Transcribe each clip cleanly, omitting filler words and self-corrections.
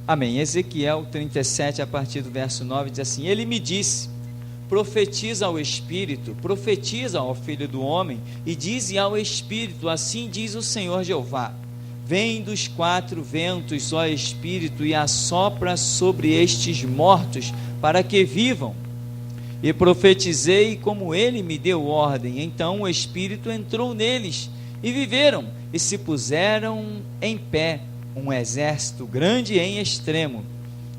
Amém. Ezequiel 37, a partir do verso 9, diz assim: Ele me disse: profetiza ao Espírito, profetiza ao Filho do Homem, e dize ao Espírito: assim diz o Senhor Jeová, vem dos quatro ventos, ó Espírito, e assopra sobre estes mortos, para que vivam. E profetizei como ele me deu ordem. Então o Espírito entrou neles, e viveram, e se puseram em pé, um exército grande em extremo.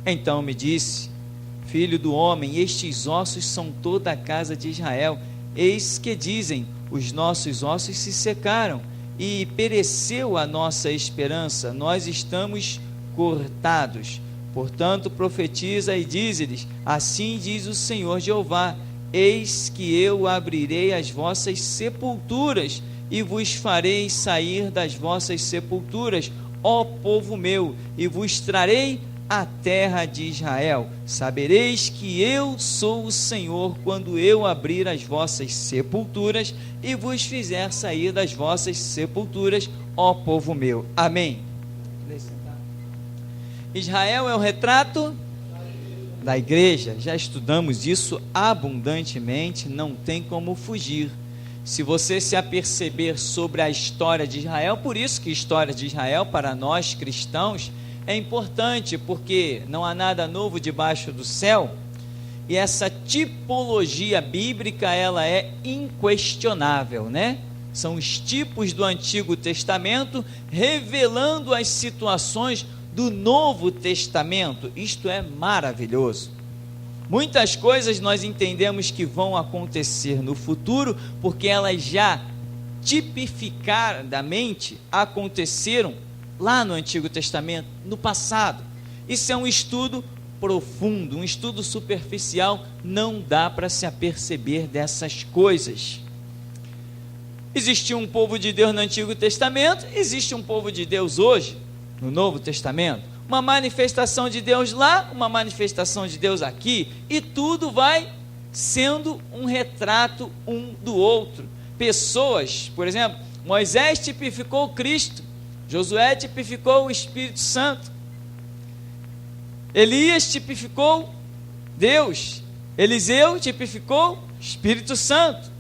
Então me disse: Filho do homem, estes ossos são toda a casa de Israel. Eis que dizem: os nossos ossos se secaram, e pereceu a nossa esperança, nós estamos cortados. Portanto profetiza e dize-lhes: assim diz o Senhor Jeová, eis que eu abrirei as vossas sepulturas, e vos farei sair das vossas sepulturas, ó povo meu, e vos trarei a terra de Israel. Sabereis que eu sou o Senhor, quando eu abrir as vossas sepulturas, e vos fizer sair das vossas sepulturas, ó povo meu. Amém. Israel é o retrato da igreja. Já estudamos isso abundantemente, não tem como fugir. Se você se aperceber sobre a história de Israel, por isso que a história de Israel para nós cristãos é importante, porque não há nada novo debaixo do céu, e essa tipologia bíblica, ela é inquestionável, né? São os tipos do Antigo Testamento revelando as situações do Novo Testamento. Isto é maravilhoso. Muitas coisas nós entendemos que vão acontecer no futuro, porque elas já tipificadamente aconteceram lá no Antigo Testamento, no passado. Isso é um estudo profundo, um estudo superficial, não dá para se aperceber dessas coisas. Existia um povo de Deus no Antigo Testamento, existe um povo de Deus hoje, no Novo Testamento. Uma manifestação de Deus lá, uma manifestação de Deus aqui, e tudo vai sendo um retrato um do outro. Pessoas, por exemplo, Moisés tipificou Cristo, Josué tipificou o Espírito Santo, Elias tipificou Deus, Eliseu tipificou o Espírito Santo,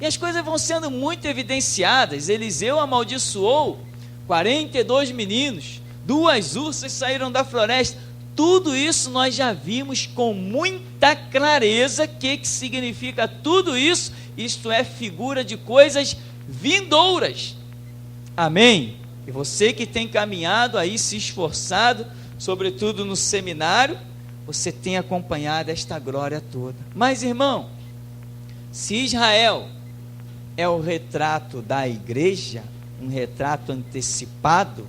e as coisas vão sendo muito evidenciadas. Eliseu amaldiçoou 42 meninos, 2 ursas saíram da floresta. Tudo isso nós já vimos com muita clareza. O que significa tudo isso? Isto é figura de coisas vindouras. Amém? E você que tem caminhado aí, se esforçado, sobretudo no seminário, você tem acompanhado esta glória toda. Mas, irmão, se Israel é o retrato da igreja, um retrato antecipado,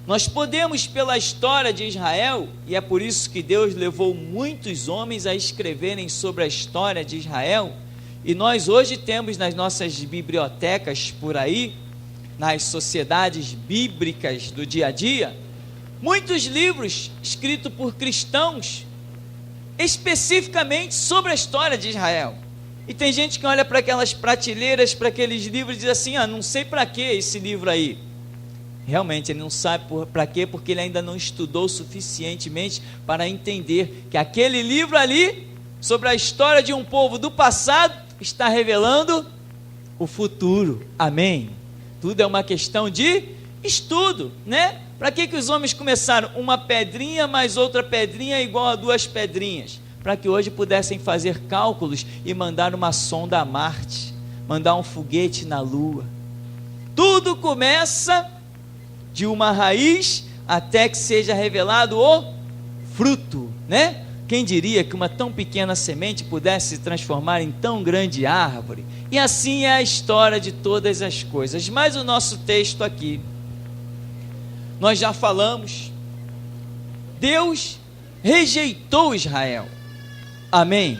nós podemos, pela história de Israel, e é por isso que Deus levou muitos homens a escreverem sobre a história de Israel, e nós hoje temos nas nossas bibliotecas por aí, nas sociedades bíblicas do dia a dia, muitos livros escritos por cristãos, especificamente sobre a história de Israel. E tem gente que olha para aquelas prateleiras, para aqueles livros e diz assim: não sei para que esse livro aí. Realmente ele não sabe para quê, porque ele ainda não estudou suficientemente para entender que aquele livro ali, sobre a história de um povo do passado, está revelando o futuro. Amém? Tudo é uma questão de estudo, né? Para que os homens começaram? Uma pedrinha mais outra pedrinha é igual a 2 pedrinhas, para que hoje pudessem fazer cálculos e mandar uma sonda a Marte, mandar um foguete na Lua. Tudo começa de uma raiz até que seja revelado o fruto, né? Quem diria que uma tão pequena semente pudesse se transformar em tão grande árvore? E assim é a história de todas as coisas. Mas o nosso texto aqui, nós já falamos, Deus rejeitou Israel. Amém?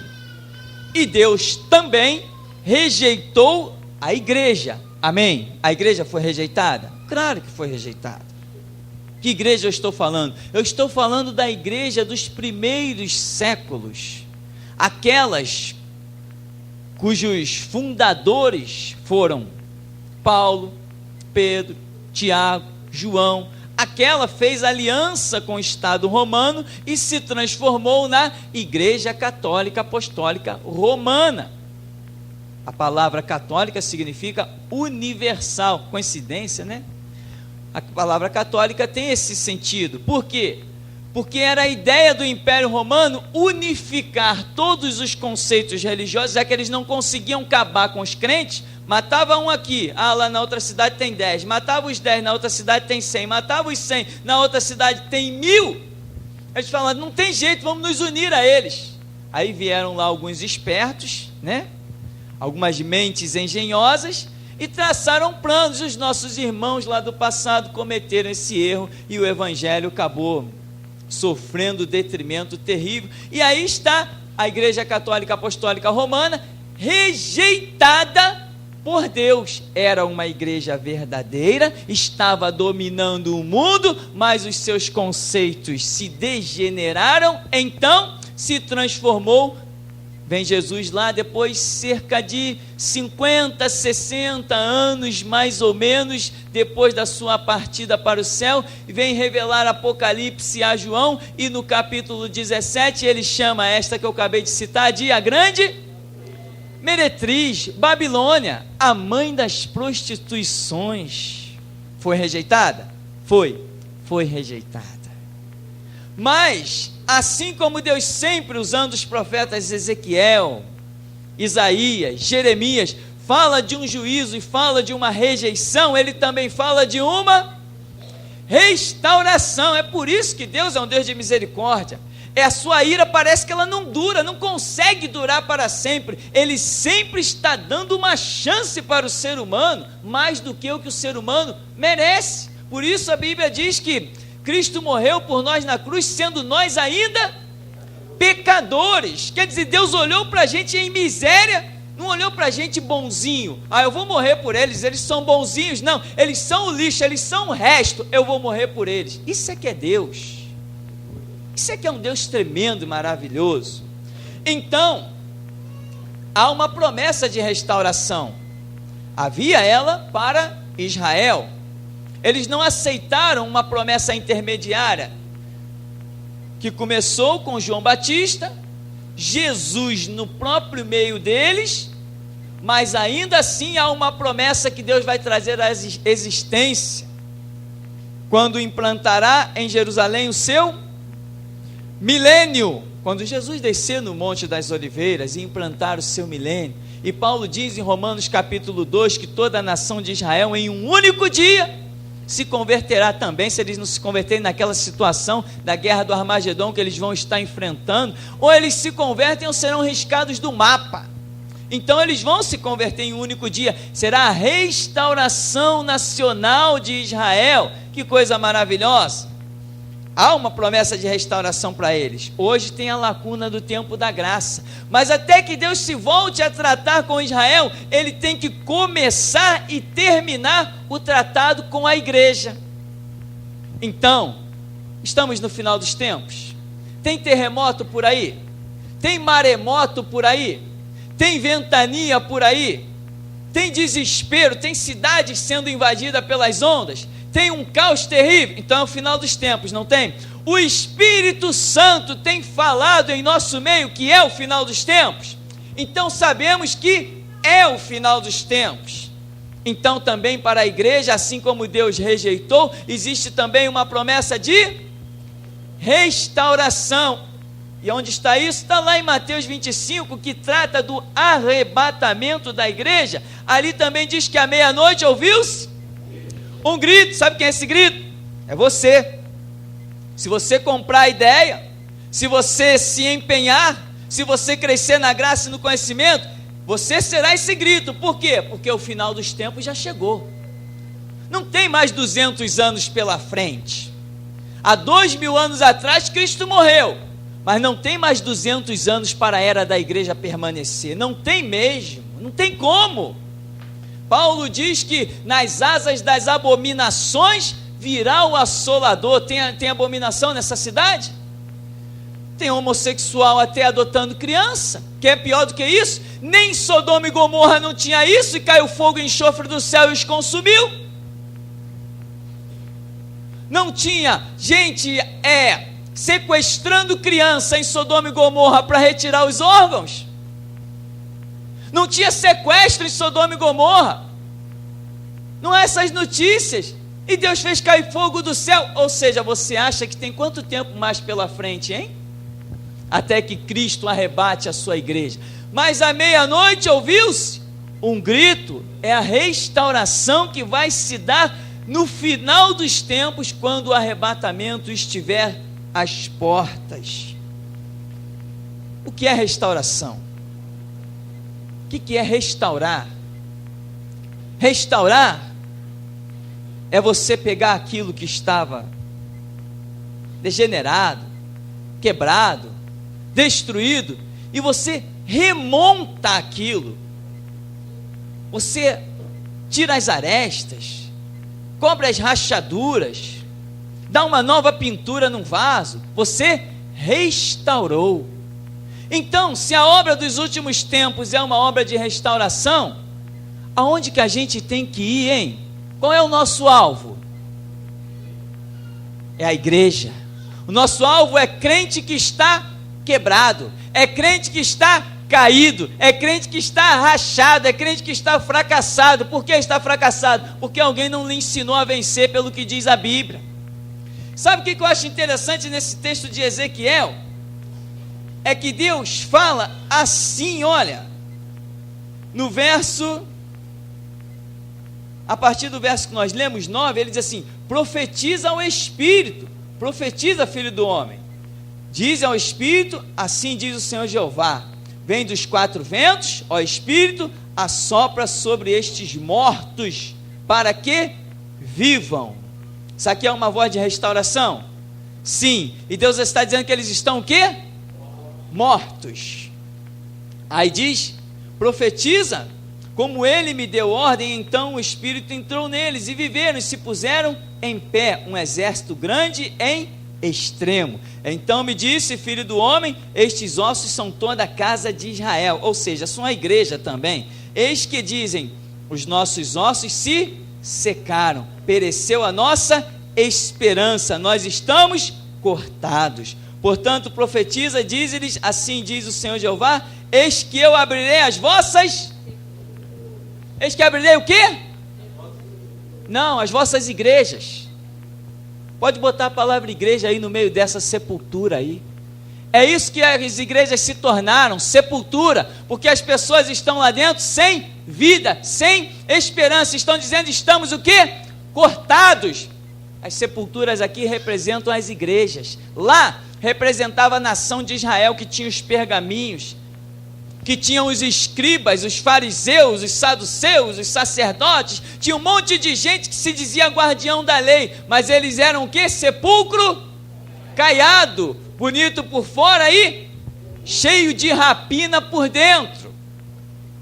E Deus também rejeitou a igreja. Amém? A igreja foi rejeitada? Claro que foi rejeitada. Que igreja eu estou falando? Eu estou falando da igreja dos primeiros séculos, aquelas cujos fundadores foram Paulo, Pedro, Tiago, João, aquela fez aliança com o Estado romano e se transformou na Igreja Católica Apostólica Romana. A palavra católica significa universal. Coincidência, né? A palavra católica tem esse sentido. Por quê? Porque era a ideia do Império Romano unificar todos os conceitos religiosos, já que eles não conseguiam acabar com os crentes. Matava um aqui, lá na outra cidade tem 10, matava os 10, na outra cidade tem 100, matava os 100, na outra cidade tem 1000. Eles falaram, não tem jeito, vamos nos unir a eles. Aí vieram lá alguns espertos, né? Algumas mentes engenhosas, e traçaram planos. Os nossos irmãos lá do passado cometeram esse erro, e o Evangelho acabou sofrendo detrimento terrível. E aí está a Igreja Católica Apostólica Romana, rejeitada por Deus. Era uma igreja verdadeira, estava dominando o mundo, mas os seus conceitos se degeneraram, então se transformou. Vem Jesus lá depois, cerca de 50, 60 anos, mais ou menos, depois da sua partida para o céu, e vem revelar Apocalipse a João, e no capítulo 17, ele chama esta que eu acabei de citar, de a grande meretriz, Babilônia, a mãe das prostituições. Foi rejeitada? Foi rejeitada. Mas, assim como Deus sempre, usando os profetas Ezequiel, Isaías, Jeremias, fala de um juízo e fala de uma rejeição, ele também fala de uma restauração. É por isso que Deus é um Deus de misericórdia. A sua ira parece que ela não dura, não consegue durar para sempre. Ele sempre está dando uma chance para o ser humano, mais do que o que o ser humano merece. Por isso a Bíblia diz que Cristo morreu por nós na cruz, sendo nós ainda pecadores. Quer dizer, Deus olhou para a gente em miséria, não olhou para a gente bonzinho. Eu vou morrer por eles, eles são bonzinhos. Não, eles são o lixo, eles são o resto, eu vou morrer por eles. Isso é que é Deus. Isso é que é um Deus tremendo e maravilhoso. Então, há uma promessa de restauração. Havia ela para Israel. Eles não aceitaram uma promessa intermediária, que começou com João Batista, Jesus no próprio meio deles, mas ainda assim há uma promessa que Deus vai trazer à existência, quando implantará em Jerusalém o seu milênio, quando Jesus descer no Monte das Oliveiras e implantar o seu milênio. E Paulo diz em Romanos capítulo 2, que toda a nação de Israel em um único dia se converterá também. Se eles não se converterem naquela situação da guerra do Armagedon que eles vão estar enfrentando, ou eles se convertem ou serão riscados do mapa. Então eles vão se converter em um único dia. Será a restauração nacional de Israel. Que coisa maravilhosa. Há uma promessa de restauração para eles. Hoje tem a lacuna do tempo da graça, mas até que Deus se volte a tratar com Israel, ele tem que começar e terminar o tratado com a igreja. Então, estamos no final dos tempos. Tem terremoto por aí? Tem maremoto por aí? Tem ventania por aí? Tem desespero? Tem cidades sendo invadidas pelas ondas? Tem um caos terrível? Então é o final dos tempos, não tem? O Espírito Santo tem falado em nosso meio que é o final dos tempos. Então sabemos que é o final dos tempos. Então também para a igreja, assim como Deus rejeitou, existe também uma promessa de restauração. E onde está isso? Está lá em Mateus 25, que trata do arrebatamento da igreja. Ali também diz que à meia-noite ouviu-se um grito. Sabe quem é esse grito? É você. Se você comprar a ideia, se você se empenhar, se você crescer na graça e no conhecimento, você será esse grito. Por quê? Porque o final dos tempos já chegou. Não tem mais 200 anos pela frente. Há 2000 anos atrás Cristo morreu, mas não tem mais 200 anos para a era da igreja permanecer. Não tem mesmo, não tem como. Paulo diz que nas asas das abominações virá o assolador. Tem abominação nessa cidade? Tem homossexual até adotando criança, que é pior do que isso. Nem Sodoma e Gomorra não tinha isso, e caiu fogo e enxofre do céu e os consumiu. Não tinha gente sequestrando criança em Sodoma e Gomorra para retirar os órgãos. Não tinha sequestro em Sodoma e Gomorra. Não há essas notícias. E Deus fez cair fogo do céu. Ou seja, você acha que tem quanto tempo mais pela frente, hein? Até que Cristo arrebate a sua igreja. Mas à meia-noite ouviu-se um grito. É a restauração que vai se dar no final dos tempos, quando o arrebatamento estiver às portas. O que é restauração? O que é restaurar? Restaurar é você pegar aquilo que estava degenerado, quebrado, destruído, e você remonta aquilo. Você tira as arestas, cobre as rachaduras, dá uma nova pintura num vaso. Você restaurou. Então, se a obra dos últimos tempos é uma obra de restauração, aonde que a gente tem que ir, hein? Qual é o nosso alvo? É a igreja. O nosso alvo é crente que está quebrado, é crente que está caído, é crente que está rachado, é crente que está fracassado. Por que está fracassado? Porque alguém não lhe ensinou a vencer pelo que diz a Bíblia. Sabe o que eu acho interessante nesse texto de Ezequiel? É que Deus fala assim, olha, no verso, a partir do verso que nós lemos, 9, ele diz assim: profetiza ao Espírito, profetiza, filho do homem, diz ao Espírito, assim diz o Senhor Jeová, vem dos quatro ventos, ó Espírito, assopra sobre estes mortos, para que vivam. Isso aqui é uma voz de restauração? Sim. E Deus está dizendo que eles estão o quê? Mortos. Aí diz, profetiza, como ele me deu ordem, então o Espírito entrou neles, e viveram, e se puseram em pé, um exército grande em extremo. Então me disse, filho do homem, estes ossos são toda a casa de Israel, ou seja, são a igreja também. Eis que dizem, os nossos ossos se secaram, pereceu a nossa esperança, nós estamos cortados. Portanto, profetiza, diz-lhes, assim diz o Senhor Jeová, eis que eu abrirei as vossas... Eis que abrirei o quê? Não, as vossas igrejas. Pode botar a palavra igreja aí no meio dessa sepultura aí. É isso que as igrejas se tornaram, sepultura, porque as pessoas estão lá dentro sem vida, sem esperança, estão dizendo, estamos o quê? Cortados. As sepulturas aqui representam as igrejas. Lá representava a nação de Israel, que tinha os pergaminhos, que tinham os escribas, os fariseus, os saduceus, os sacerdotes. Tinha um monte de gente que se dizia guardião da lei, mas eles eram o quê? Sepulcro caiado, bonito por fora e cheio de rapina por dentro.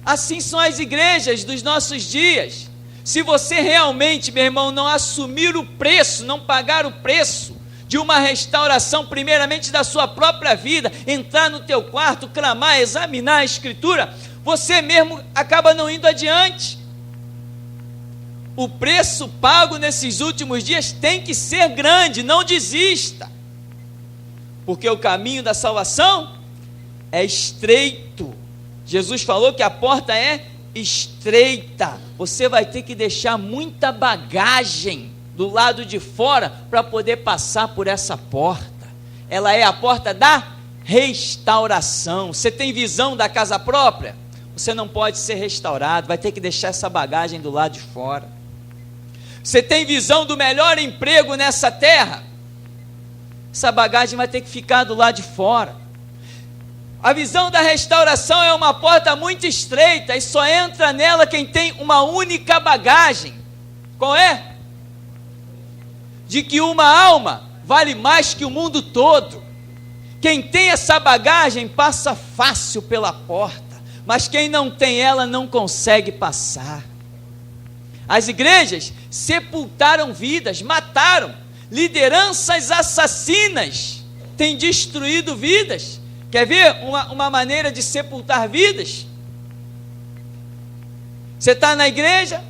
Assim são as igrejas dos nossos dias. Se você realmente, meu irmão, não assumir o preço, não pagar o preço de uma restauração, primeiramente da sua própria vida, entrar no teu quarto, clamar, examinar a Escritura, você mesmo acaba não indo adiante. O preço pago nesses últimos dias tem que ser grande, não desista, porque o caminho da salvação é estreito. Jesus falou que a porta é estreita, você vai ter que deixar muita bagagem do lado de fora para poder passar por essa porta. Ela é a porta da restauração. Você tem visão da casa própria? Você não pode ser restaurado, vai ter que deixar essa bagagem do lado de fora. Você tem visão do melhor emprego nessa terra? Essa bagagem vai ter que ficar do lado de fora. A visão da restauração é uma porta muito estreita e só entra nela quem tem uma única bagagem. Qual é? De que uma alma vale mais que o mundo todo. Quem tem essa bagagem passa fácil pela porta, mas quem não tem ela não consegue passar. As igrejas sepultaram vidas, mataram, lideranças assassinas têm destruído vidas. Quer ver uma maneira de sepultar vidas? Você está na igreja,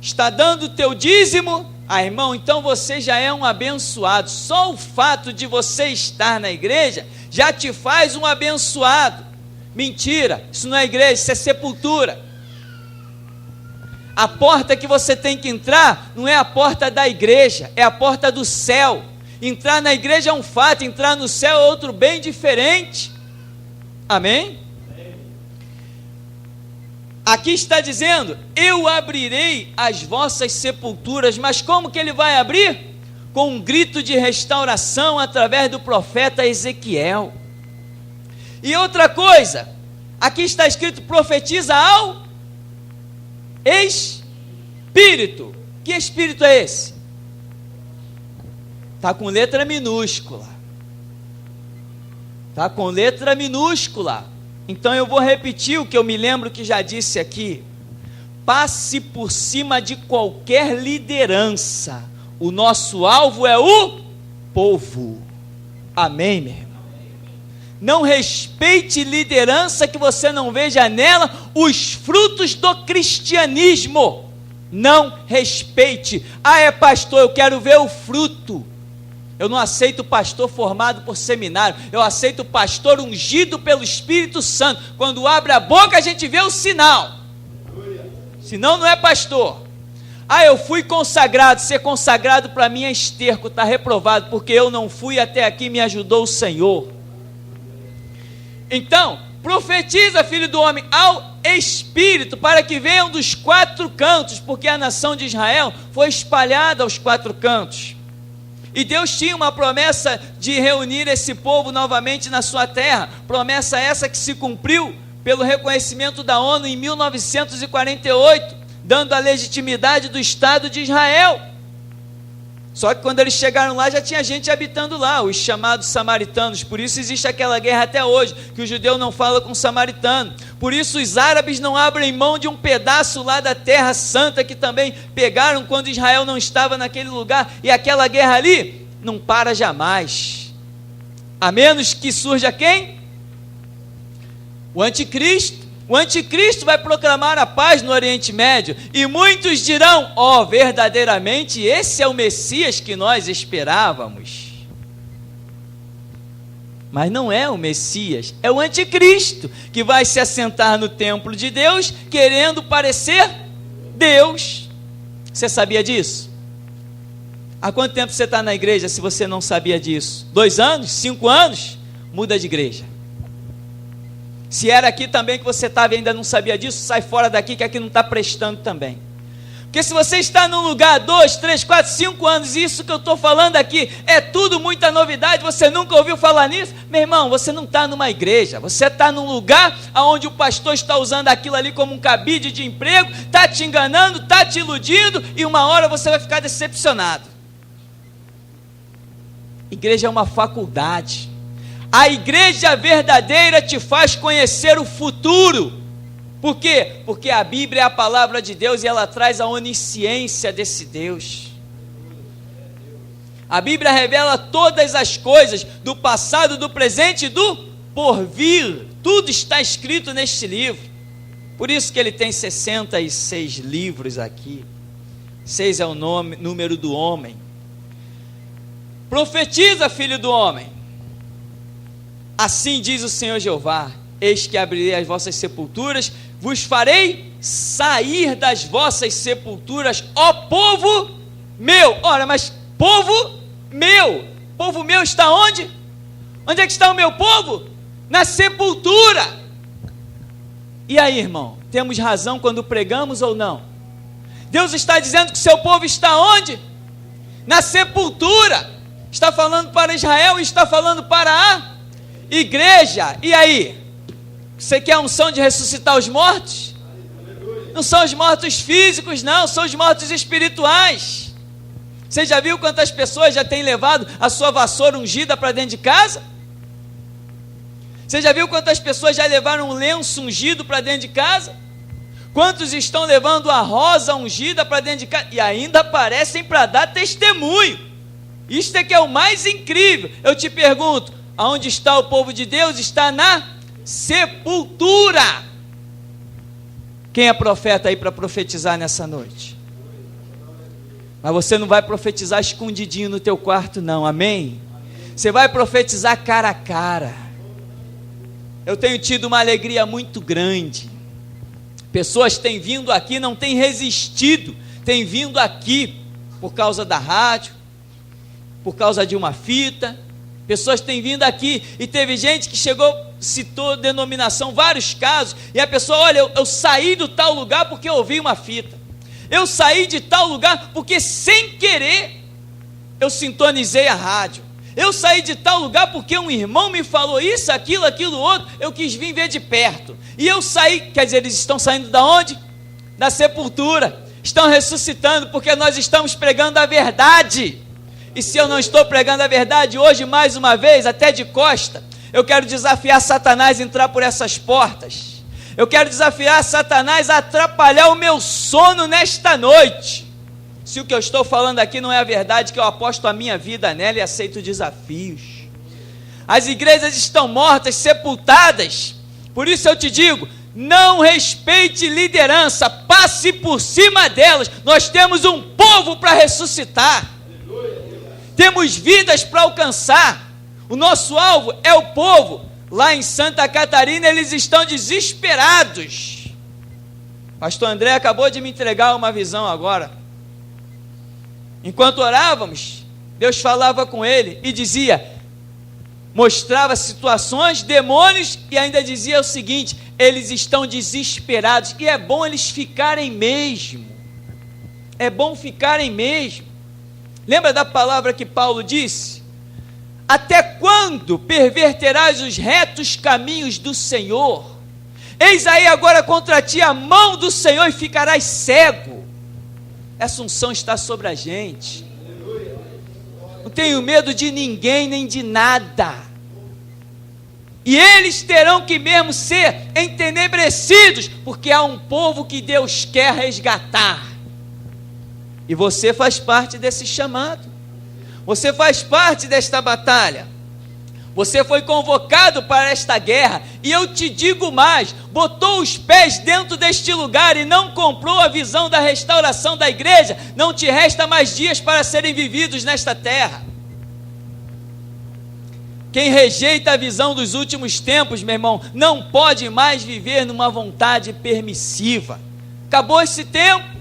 está dando o teu dízimo, Ah, irmão, então você já é um abençoado. Só o fato de você estar na igreja já te faz um abençoado. Mentira, isso não é igreja, isso é sepultura. A porta que você tem que entrar não é a porta da igreja, é a porta do céu. Entrar na igreja é um fato, entrar no céu é outro bem diferente. Amém? Aqui está dizendo: eu abrirei as vossas sepulturas. Mas como que ele vai abrir? Com um grito de restauração através do profeta Ezequiel. E outra coisa, aqui está escrito: profetiza ao Espírito. Que Espírito é esse? Está com letra minúscula. Está com letra minúscula. Então eu vou repetir o que eu me lembro que já disse aqui. Passe por cima de qualquer liderança. O nosso alvo é o povo. Amém, meu irmão? Não respeite liderança que você não veja nela os frutos do cristianismo. Não respeite. Ah, é pastor, eu quero ver o fruto. Eu não aceito pastor formado por seminário, eu aceito pastor ungido pelo Espírito Santo. Quando abre a boca a gente vê o sinal, senão não é pastor. Ah, eu fui consagrado, ser consagrado para mim é esterco, está reprovado, porque eu não fui até aqui, me ajudou o Senhor. Então, profetiza, filho do homem, ao Espírito, para que venham dos 4 cantos, porque a nação de Israel foi espalhada aos 4 cantos. E Deus tinha uma promessa de reunir esse povo novamente na sua terra, promessa essa que se cumpriu pelo reconhecimento da ONU em 1948, dando a legitimidade do Estado de Israel. Só que quando eles chegaram lá, já tinha gente habitando lá, os chamados samaritanos. Por isso existe aquela guerra até hoje, que o judeu não fala com o samaritano. Por isso os árabes não abrem mão de um pedaço lá da terra santa, que também pegaram quando Israel não estava naquele lugar. E aquela guerra ali não para jamais, a menos que surja quem? O anticristo. O anticristo vai proclamar a paz no Oriente Médio, e muitos dirão: ó, verdadeiramente esse é o Messias que nós esperávamos. Mas não é o Messias, é o anticristo, que vai se assentar no templo de Deus, querendo parecer Deus. Você sabia disso? Há quanto tempo você está na igreja se você não sabia disso? 2 anos? 5 anos? Muda de igreja. Se era aqui também que você estava e ainda não sabia disso, sai fora daqui, que aqui não está prestando também. Porque se você está num lugar 2, 3, 4, 5 anos, e isso que eu estou falando aqui é tudo muita novidade, você nunca ouviu falar nisso, meu irmão, você não está numa igreja, você está num lugar onde o pastor está usando aquilo ali como um cabide de emprego, está te enganando, está te iludindo, e uma hora você vai ficar decepcionado. Igreja é uma faculdade. A igreja verdadeira te faz conhecer o futuro. Por quê? Porque a Bíblia é a palavra de Deus e ela traz a onisciência desse Deus. A Bíblia revela todas as coisas do passado, do presente e do porvir. Tudo está escrito neste livro. Por isso que ele tem 66 livros aqui. 6 é o número do homem. Profetiza, filho do homem. Assim diz o Senhor Jeová: eis que abrirei as vossas sepulturas, vos farei sair das vossas sepulturas, ó povo meu. Ora, mas povo meu está onde? Onde é que está o meu povo? Na sepultura. E aí, irmão, temos razão quando pregamos ou não? Deus está dizendo que o seu povo está onde? Na sepultura. Está falando para Israel e está falando para a igreja. E aí? Você quer a unção de ressuscitar os mortos? Não são os mortos físicos, não, são os mortos espirituais. Você já viu quantas pessoas já têm levado a sua vassoura ungida para dentro de casa? Você já viu quantas pessoas já levaram um lenço ungido para dentro de casa? Quantos estão levando a rosa ungida para dentro de casa? E ainda aparecem para dar testemunho. Isto é que é o mais incrível. Eu te pergunto, aonde está o povo de Deus? Está na sepultura. Quem é profeta aí para profetizar nessa noite? Mas você não vai profetizar escondidinho no teu quarto não, amém? Você vai profetizar cara a cara. Eu tenho tido uma alegria muito grande. Pessoas têm vindo aqui, não têm resistido, têm vindo aqui por causa da rádio, por causa de uma fita. Pessoas têm vindo aqui e teve gente que chegou, citou denominação, vários casos, e a pessoa, olha, eu saí do tal lugar porque eu ouvi uma fita. Eu saí de tal lugar porque sem querer eu sintonizei a rádio. Eu saí de tal lugar porque um irmão me falou isso, aquilo outro, eu quis vir ver de perto. E eu saí, quer dizer, eles estão saindo da onde? Da sepultura. Estão ressuscitando porque nós estamos pregando a verdade. E se eu não estou pregando a verdade hoje, mais uma vez, até de costa, eu quero desafiar Satanás a entrar por essas portas. Eu quero desafiar Satanás a atrapalhar o meu sono nesta noite. Se o que eu estou falando aqui não é a verdade, que eu aposto a minha vida nela e aceito desafios. As igrejas estão mortas, sepultadas. Por isso eu te digo, não respeite liderança, passe por cima delas. Nós temos um povo para ressuscitar. Temos vidas para alcançar. O nosso alvo é o povo. Lá em Santa Catarina eles estão desesperados. Pastor André acabou de me entregar uma visão agora. Enquanto orávamos, Deus falava com ele e dizia, mostrava situações, demônios, e ainda dizia o seguinte, eles estão desesperados, e é bom eles ficarem mesmo. É bom ficarem mesmo. Lembra da palavra que Paulo disse? Até quando perverterás os retos caminhos do Senhor? Eis aí agora contra ti a mão do Senhor e ficarás cego. Essa unção está sobre a gente. Não tenho medo de ninguém nem de nada. E eles terão que mesmo ser entenebrecidos, porque há um povo que Deus quer resgatar. E você faz parte desse chamado. Você faz parte desta batalha. Você foi convocado para esta guerra. E eu te digo mais, botou os pés dentro deste lugar e não comprou a visão da restauração da igreja, não te resta mais dias para serem vividos nesta terra. Quem rejeita a visão dos últimos tempos, meu irmão, não pode mais viver numa vontade permissiva. Acabou esse tempo.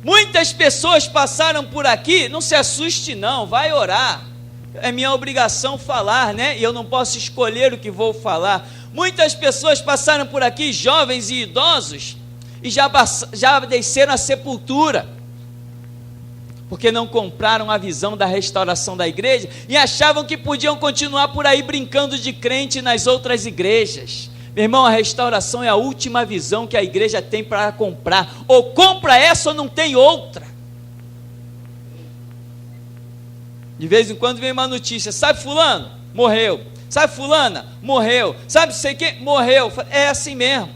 Muitas pessoas passaram por aqui, não se assuste não, vai orar. É minha obrigação falar, né? E eu não posso escolher o que vou falar. Muitas pessoas passaram por aqui, jovens e idosos, e já desceram à sepultura, porque não compraram a visão da restauração da igreja, e achavam que podiam continuar por aí brincando de crente nas outras igrejas. Meu irmão, a restauração é a última visão que a igreja tem para comprar. Ou compra essa ou não tem outra. De vez em quando vem uma notícia, sabe fulano? Morreu. Sabe fulana? Morreu. Sabe sei quem? Morreu. É assim mesmo.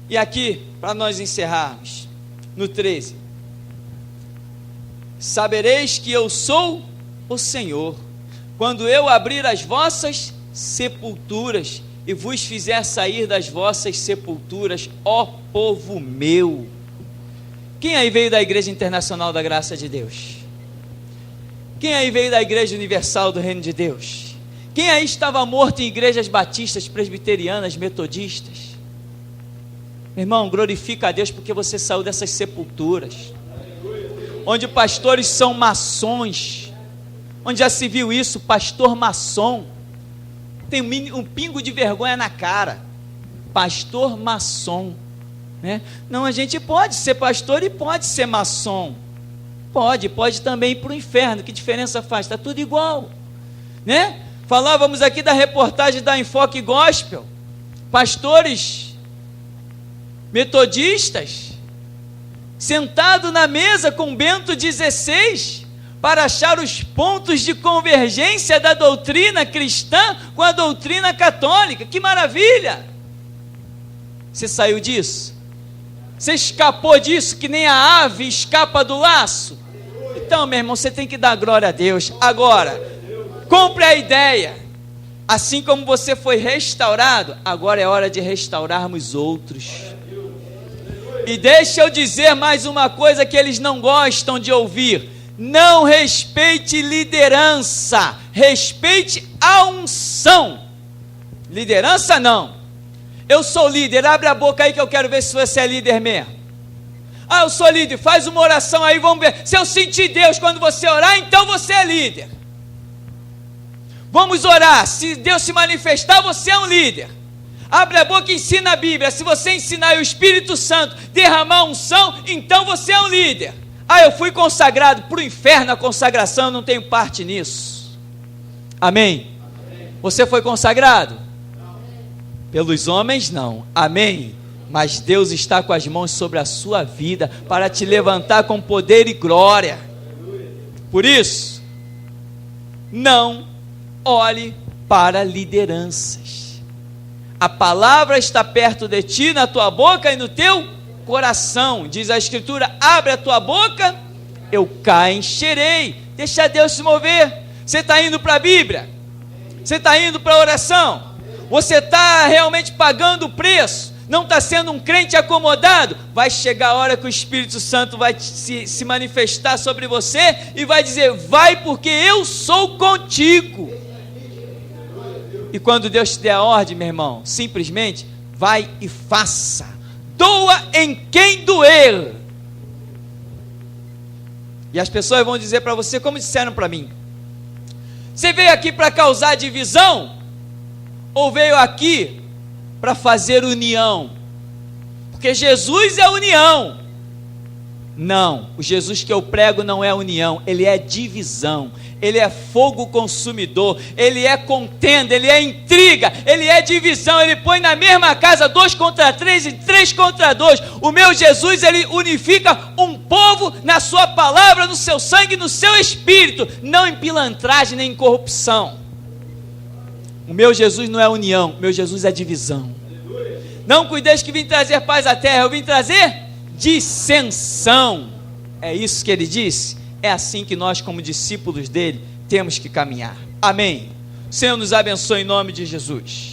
E aqui, para nós encerrarmos, no 13. Sabereis que eu sou o Senhor, quando eu abrir as vossas sepulturas e vos fizer sair das vossas sepulturas, ó povo meu. Quem aí veio da Igreja Internacional da Graça de Deus? Quem aí veio da Igreja Universal do Reino de Deus? Quem aí estava morto em igrejas batistas, presbiterianas, metodistas? Meu irmão, glorifica a Deus porque você saiu dessas sepulturas, onde pastores são maçons. Onde já se viu isso? Pastor maçom tem um pingo de vergonha na cara. Pastor maçom, né? Não, a gente pode ser pastor e pode ser maçom. Pode também ir para o inferno. Que diferença faz? Está tudo igual, né? Falávamos aqui da reportagem da Enfoque Gospel. Pastores metodistas sentado na mesa com Bento XVI para achar os pontos de convergência da doutrina cristã com a doutrina católica. Que maravilha! Você saiu disso? Você escapou disso que nem a ave escapa do laço? Então, meu irmão, você tem que dar glória a Deus. Agora, compre a ideia. Assim como você foi restaurado, agora é hora de restaurarmos outros. E deixa eu dizer mais uma coisa que eles não gostam de ouvir: não respeite liderança, respeite a unção. Liderança não. Eu sou líder, abre a boca aí que eu quero ver se você é líder mesmo. Eu sou líder, faz uma oração aí, vamos ver. Se eu sentir Deus quando você orar, então você é líder. Vamos orar, se Deus se manifestar, você é um líder. Abre a boca e ensina a Bíblia. Se você ensinar o Espírito Santo derramar unção, então você é um líder. Eu fui consagrado para o inferno, a consagração, eu não tenho parte nisso. Amém? Você foi consagrado? Pelos homens não, amém? Mas Deus está com as mãos sobre a sua vida, para te levantar com poder e glória. Por isso, não olhe para lideranças. A palavra está perto de ti, na tua boca e no teu coração. Diz a Escritura: abre a tua boca, eu cá encherei. Deixa Deus se mover. Você está indo para a Bíblia? Você está indo para a oração? Você está realmente pagando o preço? Não está sendo um crente acomodado? Vai chegar a hora que o Espírito Santo vai se manifestar sobre você e vai dizer: vai, porque eu sou contigo. E quando Deus te der a ordem, meu irmão, simplesmente vai e faça. Doa em quem doer. E as pessoas vão dizer para você, como disseram para mim: você veio aqui para causar divisão? Ou veio aqui para fazer união? Porque Jesus é união. Não, o Jesus que eu prego não é união, ele é divisão, ele é fogo consumidor, ele é contenda, ele é intriga, ele é divisão. Ele põe na mesma casa 2 contra 3 e 3 contra 2. O meu Jesus, ele unifica um povo na sua palavra, no seu sangue, no seu espírito, não em pilantragem nem em corrupção. O meu Jesus não é união, o meu Jesus é divisão. Não cuideis que vim trazer paz à terra, eu vim trazer dissensão. É isso que ele disse. É assim que nós, como discípulos dele, temos que caminhar. Amém. O Senhor nos abençoe em nome de Jesus.